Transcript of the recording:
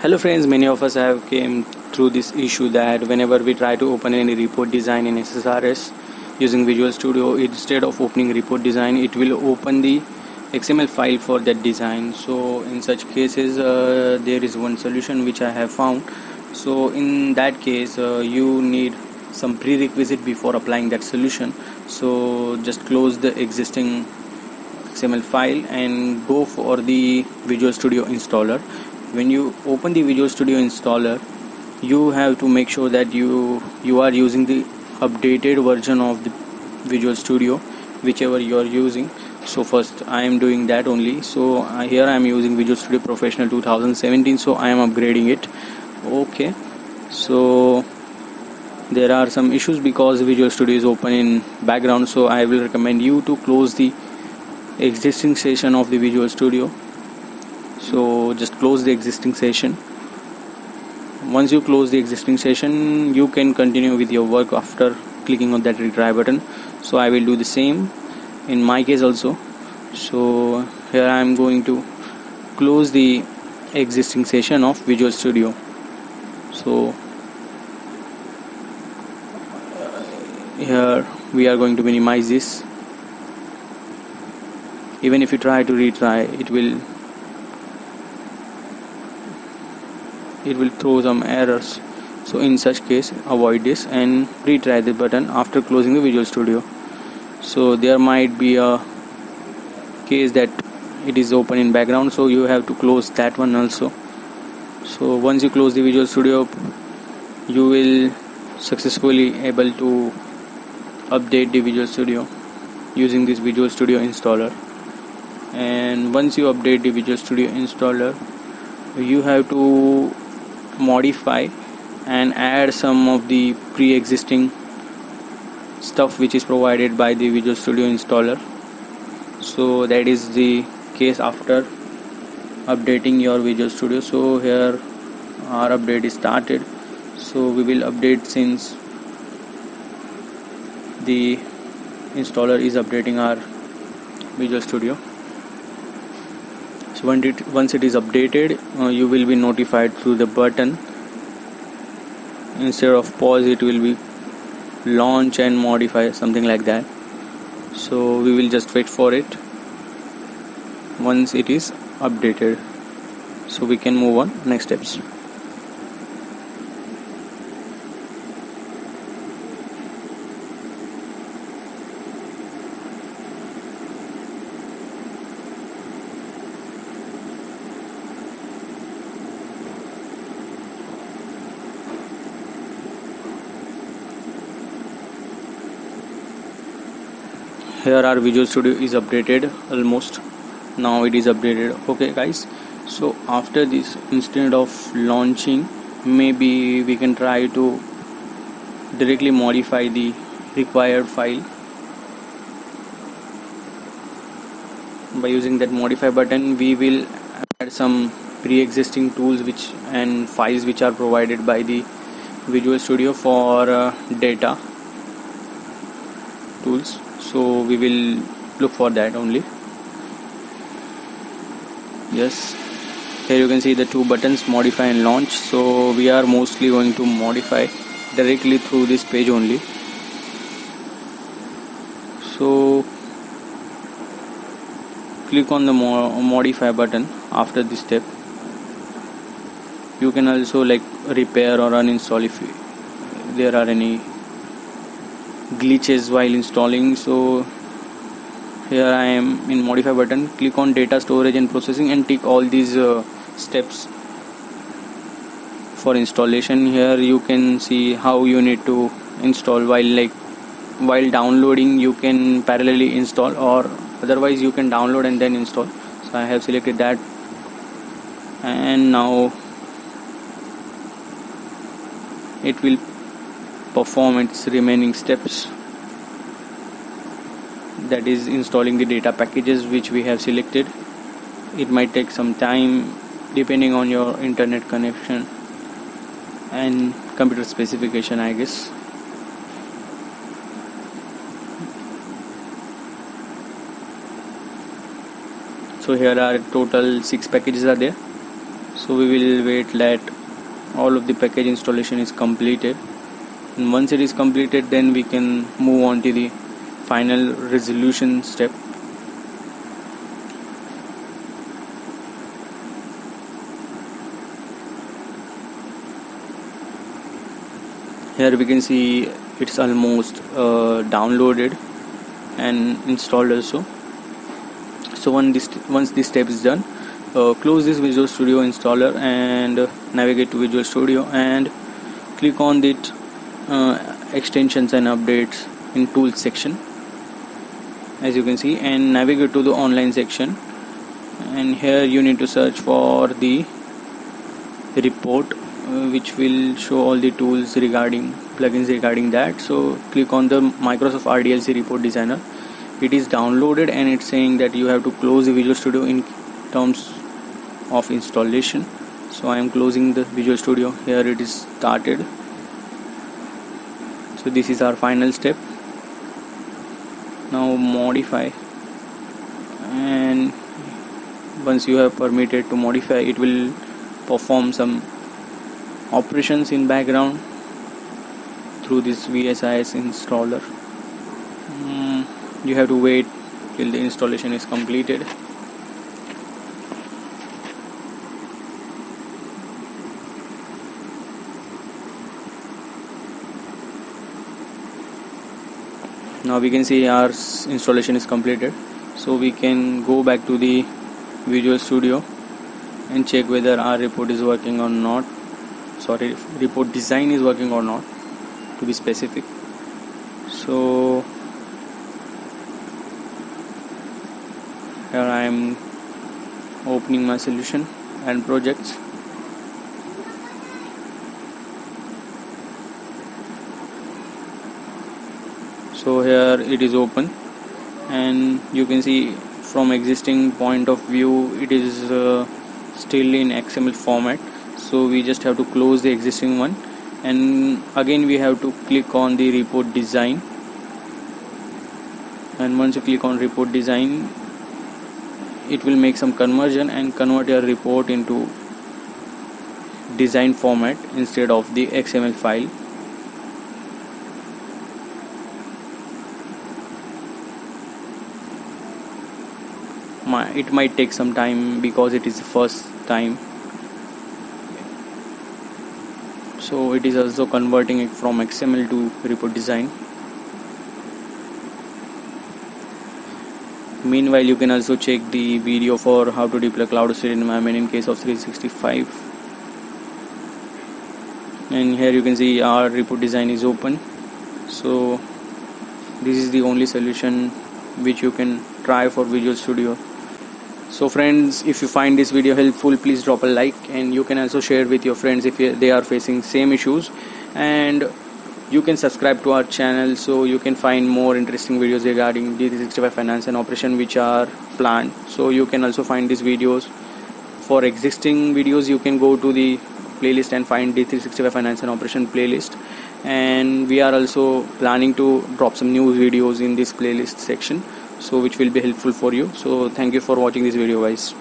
Hello friends, many of us have came through this issue that whenever we try to open any report design in SSRS using Visual Studio, instead of opening report design, it will open the XML file for that design. So in such cases, there is one solution which I have found. So in that case, you need some prerequisite before applying that solution. So just close the existing XML file and go for the Visual Studio installer. When you open the Visual Studio installer, you have to make sure that you are using the updated version of the Visual Studio, whichever you are using. So first I am doing that only. So here I am using Visual Studio Professional 2017, so I am upgrading it. Okay, so there are some issues because Visual Studio is open in background, so I will recommend you to close the existing session of the Visual Studio. So just close the existing session. Once you close the existing session, you can continue with your work after clicking on that retry button. So I will do the same in my case also. So here I am going to close the existing session of Visual Studio. So here we are going to minimize this. Even if you try to retry, it will throw some errors. So in such case, avoid this and retry the button after closing the Visual Studio. So there might be a case that it is open in background, so you have to close that one also. So once you close the Visual Studio, you will successfully able to update the Visual Studio using this Visual Studio installer. And once you update the Visual Studio installer, you have to modify and add some of the pre-existing stuff which is provided by the Visual Studio installer. So that is the case after updating your Visual Studio. So here our update is started. So we will update since the installer is updating our Visual Studio. So once it is updated, you will be notified through the button. Instead of pause, it will be launch and modify, something like that. So we will just wait for it once it is updated, so we can move on next steps. Here our Visual Studio is updated almost. Now it is updated. Okay guys, so after this, instead of launching, maybe we can try to directly modify the required file by using that modify button. We will add some pre-existing tools and files which are provided by the Visual Studio for data tools. So we will look for that only. Yes, here you can see the two buttons, modify and launch. So we are mostly going to modify directly through this page only. So click on the modify button after this step. You can also like repair or uninstall if there are any glitches while installing. So here I am in modify button. Click on data storage and processing and tick all these steps for installation. Here you can see how you need to install. While downloading, you can parallelly install, or otherwise you can download and then install. So I have selected that, and now it will perform its remaining steps, that is installing the data packages which we have selected. It might take some time depending on your internet connection and computer specification, I guess. So here are total 6 packages are there. So we will wait that all of the package installation is completed, and once it is completed, then we can move on to the final resolution step. Here we can see it's almost downloaded and installed also. So once this step is done, close this Visual Studio installer and navigate to Visual Studio and click on the extensions and updates in tools section, as you can see, and navigate to the online section, and here you need to search for the report which will show all the tools regarding plugins regarding that. So click on the Microsoft RDLC report designer. It is downloaded and it's saying that you have to close the Visual Studio in terms of installation. So I am closing the Visual Studio. Here it is started. So this is our final step. Now modify, and once you have permitted to modify, it will perform some operations in background through this VSIS installer. You have to wait till the installation is completed. Now we can see our installation is completed, so we can go back to the Visual Studio and check whether our report is working or not. Sorry, report design is working or not, to be specific. So here I am opening my solution and projects. So here it is open, and you can see from existing point of view it is still in XML format. So we just have to close the existing one, and again we have to click on the report design, and once you click on report design, it will make some conversion and convert your report into design format instead of the XML file. It might take some time because it is the first time. So it is also converting it from XML to report design. Meanwhile, you can also check the video for how to deploy cloud hosted environment in case of 365. And here you can see our report design is open. So this is the only solution which you can try for Visual Studio. So friends, if you find this video helpful, please drop a like, and you can also share with your friends if they are facing same issues, and you can subscribe to our channel so you can find more interesting videos regarding D365 finance and operation which are planned. So you can also find these videos. For existing videos, you can go to the playlist and find D365 finance and operation playlist, and we are also planning to drop some new videos in this playlist section, so which will be helpful for you. So thank you for watching this video, guys.